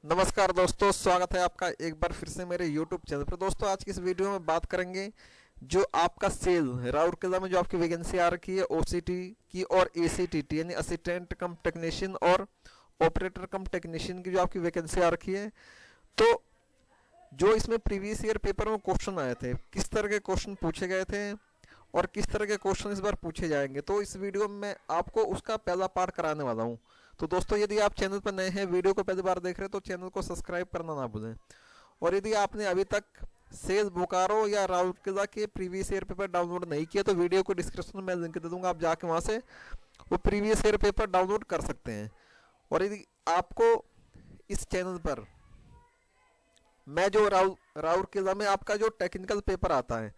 नमस्कार दोस्तों, स्वागत है आपका एक बार फिर से मेरे YouTube चैनल पर। दोस्तों आज की इस वीडियो में बात करेंगे जो आपका सेल राउरकेला में जो आपकी वैकेंसी आ रखी है ओसीटी की और एसीटीटी यानी असिस्टेंट कम टेक्नीशियन और ऑपरेटर कम टेक्नीशियन की जो आपकी वैकेंसी आ रखी है। तो जो इसमें प्रीवियस ईयर पेपर में क्वेश्चन आए थे, किस तरह के क्वेश्चन पूछे गए थे और किस तरह के क्वेश्चन इस बार पूछे जाएंगे, तो इस वीडियो में मैं आपको उसका पहला पार्ट कराने वाला हूँ। तो दोस्तों यदि आप चैनल पर नए हैं, वीडियो को पहली बार देख रहे हैं, तो चैनल को सब्सक्राइब करना ना भूलें। और यदि आपने अभी तक सेज बोकारो या राउरकेला के प्रीवियस ईयर पेपर डाउनलोड नहीं किया तो वीडियो को डिस्क्रिप्शन में लिंक दे दूंगा, आप जाके वहाँ से वो प्रीवियस ईयर पेपर डाउनलोड कर सकते हैं। और यदि आपको इस चैनल पर मैं जो राउरकेला में आपका जो टेक्निकल पेपर आता है,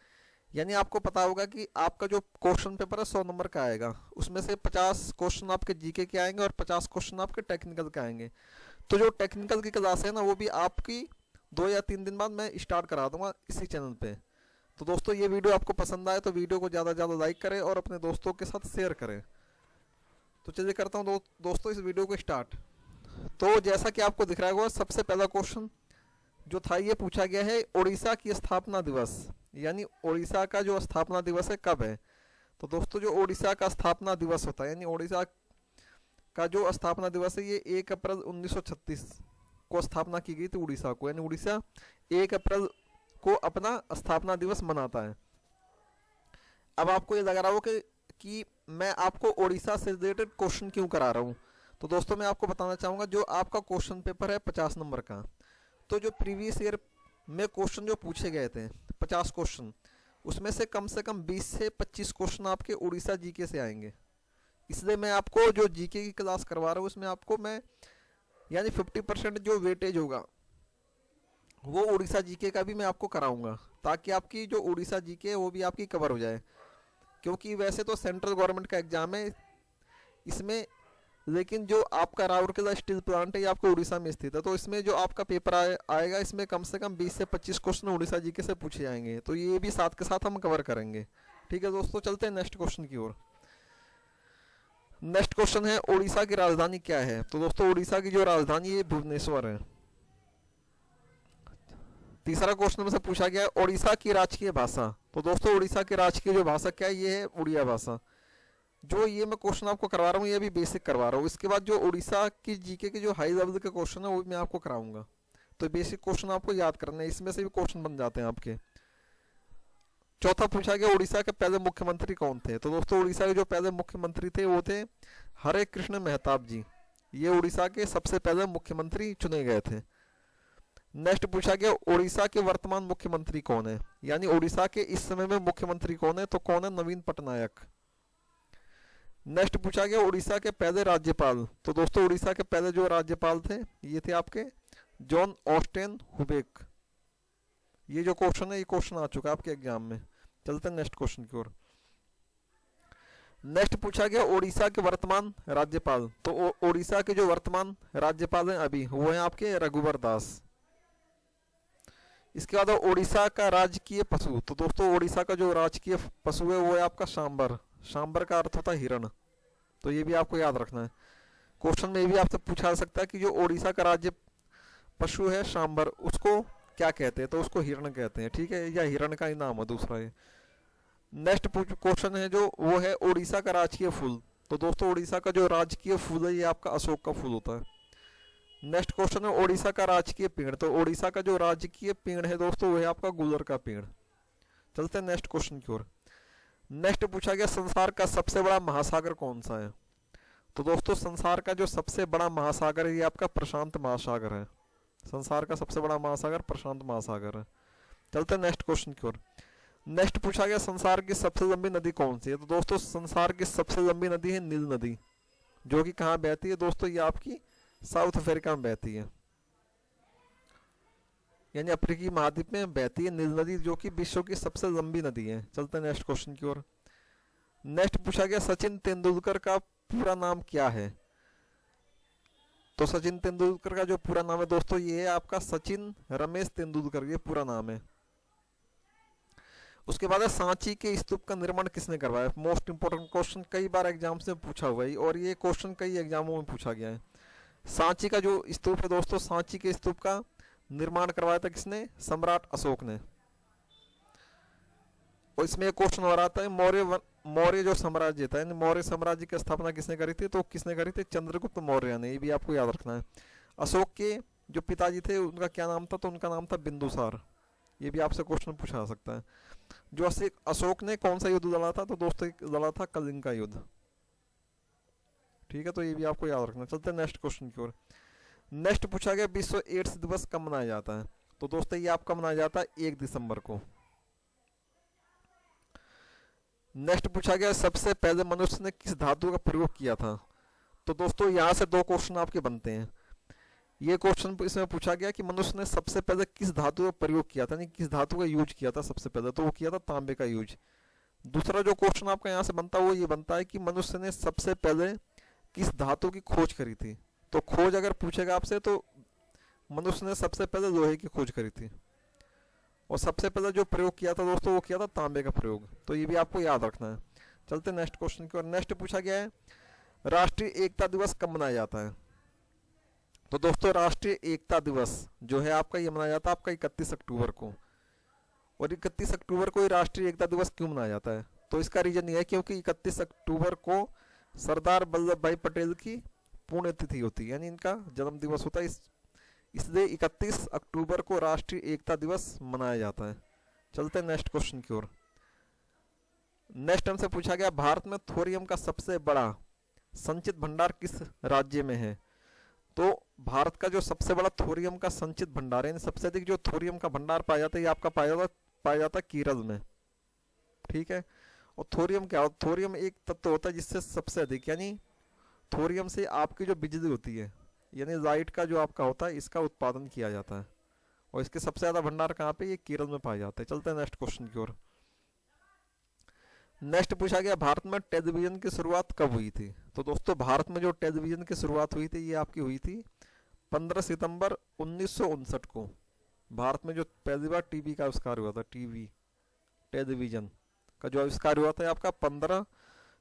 यानी आपको पता होगा कि आपका जो क्वेश्चन पेपर है 100 नंबर का आएगा, उसमें से 50 क्वेश्चन आपके जीके के आएंगे और 50 क्वेश्चन आपके टेक्निकल के आएंगे। तो जो टेक्निकल की क्लास है ना, वो भी आपकी 2 या 3 दिन बाद मैं स्टार्ट करा दूंगा इसी चैनल पे। तो दोस्तों ये वीडियो आपको पसंद आए तो वीडियो को ज़्यादा से ज़्यादा लाइक करें और अपने दोस्तों के साथ शेयर करें। तो चलिए करता हूँ दोस्तों इस वीडियो को स्टार्ट। तो जैसा कि आपको दिख रहा होगा, सबसे पहला क्वेश्चन जो था ये पूछा गया है उड़ीसा की स्थापना दिवस, यानी उड़ीसा का जो स्थापना दिवस है कब है। तो दोस्तों जो उड़ीसा का स्थापना दिवस होता है, यानी उड़ीसा का जो स्थापना दिवस है, ये 1 अप्रैल 1936 को स्थापना की गई थी उड़ीसा को, यानी उड़ीसा 1 अप्रैल को अपना स्थापना दिवस मनाता है। अब आपको ये लग रहा हो कि मैं आपको उड़ीसा से रिलेटेड क्वेश्चन क्यों करा रहा हूँ। तो दोस्तों मैं आपको बताना चाहूँगा, जो आपका क्वेश्चन पेपर है 50 नंबर का, तो जो प्रीवियस ईयर में क्वेश्चन जो पूछे गए थे 50 क्वेश्चन, उसमें से कम 20 से 25 क्वेश्चन आपके उड़ीसा जीके से आएंगे। इसलिए मैं आपको जो जीके की क्लास करवा रहा हूँ, उसमें आपको मैं यानी 50% जो वेटेज होगा वो उड़ीसा जीके का भी मैं आपको कराऊंगा, ताकि आपकी जो उड़ीसा जीके है वो भी आपकी कवर हो जाए। क्योंकि वैसे तो सेंट्रल गवर्नमेंट का एग्जाम है इसमें, लेकिन जो आपका राउरकेला स्टील प्लांट है ये आपको उड़ीसा में स्थित है, तो इसमें जो आपका पेपर आएगा इसमें कम से कम 20 से 25 क्वेश्चन उड़ीसा जीके से पूछे जाएंगे। तो ये भी साथ के साथ हम कवर करेंगे। ठीक है दोस्तों, चलते हैं नेक्स्ट क्वेश्चन की ओर। नेक्स्ट क्वेश्चन है उड़ीसा की राजधानी क्या है। तो दोस्तों उड़ीसा की जो राजधानी है भुवनेश्वर है। तीसरा क्वेश्चन में से पूछा गया है उड़ीसा की राजकीय भाषा। तो दोस्तों उड़ीसा की राजकीय जो भाषा क्या है, ये है उड़िया भाषा। जो ये मैं क्वेश्चन आपको करवा रहा हूँ ये भी बेसिक करवा रहा हूँ। इसके बाद जो उड़ीसा की जीके के जो हाई लेवल के क्वेश्चन है वो भी मैं आपको कराऊंगा। तो बेसिक क्वेश्चन आपको याद करना है, इसमें से भी क्वेश्चन बन जाते हैं आपके। चौथा पूछा गया उड़ीसा के पहले मुख्यमंत्री कौन थे। तो दोस्तों उड़ीसा के जो पहले मुख्यमंत्री थे वो थे हरे कृष्ण मेहताब जी। ये उड़ीसा के सबसे पहले मुख्यमंत्री चुने गए थे। नेक्स्ट पूछा गया उड़ीसा के वर्तमान मुख्यमंत्री कौन है, यानी उड़ीसा के इस समय में मुख्यमंत्री कौन है। तो कौन है, नवीन पटनायक। नेक्स्ट पूछा गया उड़ीसा के पहले राज्यपाल। तो दोस्तों उड़ीसा के पहले जो राज्यपाल थे ये थे आपके जॉन ऑस्टेन हुबेक। ये जो क्वेश्चन है ये क्वेश्चन आ चुका है आपके एग्जाम में। चलते हैं नेक्स्ट क्वेश्चन की ओर। नेक्स्ट पूछा गया उड़ीसा के वर्तमान राज्यपाल। तो उड़ीसा के जो वर्तमान राज्यपाल हैं अभी, वो हैं आपके रघुवर दास। इसके बाद उड़ीसा का राजकीय पशु। तो दोस्तों उड़ीसा का जो राजकीय पशु है वो है आपका सांबर। सांबर का अर्थ होता है हिरण। तो ये भी आपको याद रखना है। क्वेश्चन में ये भी आपसे पूछा जा सकता है कि जो उड़ीसा का राज्य पशु है सांबर, उसको क्या कहते हैं। तो उसको हिरण कहते हैं, ठीक है, या हिरण का ही नाम है दूसरा ये। नेक्स्ट क्वेश्चन है जो वो है उड़ीसा का राजकीय फूल। तो दोस्तों उड़ीसा का जो राजकीय फूल है ये आपका अशोक का फूल होता है। नेक्स्ट क्वेश्चन है उड़ीसा का राजकीय पेड़। तो उड़ीसा का जो राजकीय पेड़ है दोस्तों वो है आपका गुलर का पेड़। चलते हैं नेक्स्ट क्वेश्चन की ओर। नेक्स्ट पूछा गया संसार का सबसे बड़ा महासागर कौन सा है। तो दोस्तों संसार का जो सबसे बड़ा महासागर है ये आपका प्रशांत महासागर है। संसार का सबसे बड़ा महासागर प्रशांत महासागर है। चलते हैं नेक्स्ट क्वेश्चन की ओर। नेक्स्ट पूछा गया संसार की सबसे लंबी नदी कौन सी है। तो दोस्तों संसार की सबसे लंबी नदी है नील नदी, जो कि कहाँ बहती है दोस्तों, ये आपकी साउथ अफ्रीका में बहती है, यानी अफ्रीकी महाद्वीप में बहती है नील नदी, जो कि विश्व की सबसे लंबी नदी है। चलते हैं नेक्स्ट क्वेश्चन की ओर। नेक्स्ट पूछा गया सचिन तेंदुलकर का पूरा नाम क्या है। तो सचिन तेंदुलकर का जो पूरा नाम है दोस्तों ये है आपका सचिन रमेश तेंदुलकर, ये पूरा नाम है। उसके बाद है सांची के स्तूप का निर्माण किसने करवाया। मोस्ट इंपोर्टेंट क्वेश्चन, कई बार एग्जाम्स में पूछा हुआ है और ये क्वेश्चन कई एग्जामों में पूछा गया है। सांची का जो स्तूप है दोस्तों, सांची के स्तूप का निर्माण करवाया था किसने? सम्राट अशोक ने। और इसमें एक क्वेश्चन और आता है, मौर्य जो साम्राज्य था, मौर्य साम्राज्य की स्थापना किसने करी थी? तो किसने करी थी? चंद्रगुप्त मौर्य ने। ये भी आपको याद रखना है। अशोक के जो पिताजी थे उनका क्या नाम था? तो उनका नाम था बिंदुसार। ये भी आपसे क्वेश्चन पूछा जा सकता है। जो अशोक ने कौन सा युद्ध लड़ा था? तो दोस्तों लड़ा था कलिंग का युद्ध। ठीक है, तो ये भी आपको याद रखना। चलते हैं नेक्स्ट क्वेश्चन की ओर। नेक्स्ट पूछा गया विश्व एड्स दिवस कब मनाया जाता है? तो दोस्तों ये आपका मनाया जाता है 1 दिसंबर को। नेक्स्ट पूछा गया सबसे पहले मनुष्य ने किस धातु का प्रयोग किया था? तो दोस्तों यहाँ से 2 क्वेश्चन आपके बनते हैं। ये क्वेश्चन इसमें पूछा गया कि मनुष्य ने सबसे पहले किस धातु का प्रयोग किया था, यानी किस धातु का यूज किया था सबसे पहले? तो वो किया था तांबे का यूज। दूसरा जो क्वेश्चन आपका यहाँ से बनता है वो ये बनता है कि मनुष्य ने सबसे पहले किस धातु की खोज करी थी? तो खोज अगर पूछेगा आपसे तो मनुष्य ने सबसे पहले लोहे की खोज करी थी। और सबसे पहले जो प्रयोग किया था दोस्तों वो किया था तांबे का प्रयोग। तो ये भी आपको याद रखना है। चलते नेक्स्ट क्वेश्चन की ओर। नेक्स्ट पूछा गया है राष्ट्रीय एकता दिवस कब मनाया जाता है? तो दोस्तों राष्ट्रीय एकता दिवस जो है आपका ये मनाया जाता है आपका 31 अक्टूबर को। और 31 अक्टूबर को ही राष्ट्रीय एकता दिवस क्यों मनाया जाता है? तो इसका रीजन ये है क्योंकि 31 अक्टूबर को सरदार वल्लभ भाई पटेल की पुण्यतिथि होती है, यानी इनका जन्म दिवस होता है। इसलिए 31 अक्टूबर को राष्ट्रीय एकता दिवस मनाया जाता है। चलते हैं नेक्स्ट क्वेश्चन की ओर। नेक्स्ट हमसे पूछा गया भारत में थोरियम का सबसे बड़ा संचित भंडार किस राज्य में है? तो भारत का जो सबसे बड़ा थोरियम का संचित भंडार है, सबसे अधिक जो थोरियम का भंडार पाया जाता है ये आपका पाया जाता है केरल में। ठीक है, और थोरियम क्या होता है? थोरियम एक तत्व होता है जिससे सबसे अधिक, यानी थोरियम से आपकी जो बिजली होती है, यानी लाइट का जो आपका होता है, इसका उत्पादन किया जाता है। और इसके सबसे ज्यादा भंडार कहाँ पे? ये केरल में पाए जाते हैं। चलते हैं नेक्स्ट क्वेश्चन की ओर। नेक्स्ट पूछा गया भारत में टेलीविजन की शुरुआत कब हुई थी? तो दोस्तों भारत में जो टेलीविजन की शुरुआत हुई थी ये आपकी हुई थी 15 सितंबर 1959 को। भारत में जो पहली बार टीवी का आविष्कार हुआ था, टेलीविजन का जो आविष्कार हुआ था आपका 15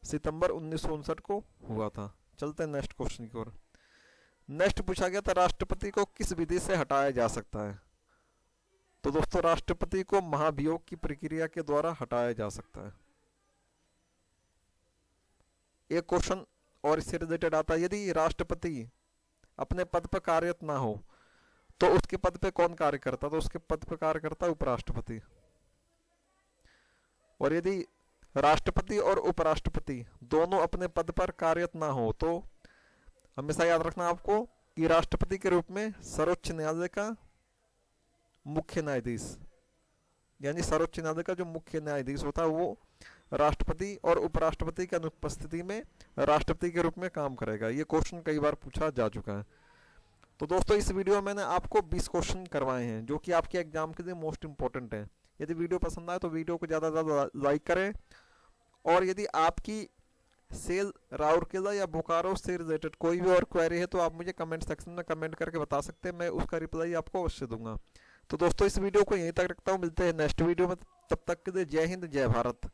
सितंबर 1959 को हुआ था। चलते हैं नेक्स्ट क्वेश्चन की ओर। नेक्स्ट पूछा गया था राष्ट्रपति को किस विधि से हटाया जा सकता है? तो दोस्तों राष्ट्रपति को महाभियोग की प्रक्रिया के द्वारा हटाया जा सकता है। एक क्वेश्चन और इससे रिलेटेड आता है, यदि राष्ट्रपति अपने पद पर कार्यरत ना हो तो उसके पद पे कौन कार्य करता? तो उसके पद पर कार्य करता उपराष्ट्रपति। और यदि राष्ट्रपति और उपराष्ट्रपति दोनों अपने पद पर कार्यरत ना हो तो हमेशा याद रखना आपको कि राष्ट्रपति के रूप में सर्वोच्च न्यायालय का मुख्य न्यायाधीश, यानी सर्वोच्च न्यायालय का जो मुख्य न्यायाधीश होता है वो राष्ट्रपति और उपराष्ट्रपति की अनुपस्थिति में राष्ट्रपति के रूप में काम करेगा। ये क्वेश्चन कई बार पूछा जा चुका है। तो दोस्तों इस वीडियो में मैंने आपको 20 क्वेश्चन करवाए हैं जो कि आपके एग्जाम के लिए मोस्ट इंपॉर्टेंट है। यदि वीडियो पसंद आए तो वीडियो को ज़्यादा से ज़्यादा लाइक करें। और यदि आपकी सेल राउरकेला या बोकारो से रिलेटेड कोई भी और क्वेरी है तो आप मुझे कमेंट सेक्शन में कमेंट करके बता सकते हैं, मैं उसका रिप्लाई आपको अवश्य दूंगा। तो दोस्तों इस वीडियो को यहीं तक रखता हूँ, मिलते हैं नेक्स्ट वीडियो में। तब तक के लिए जय हिंद, जय भारत।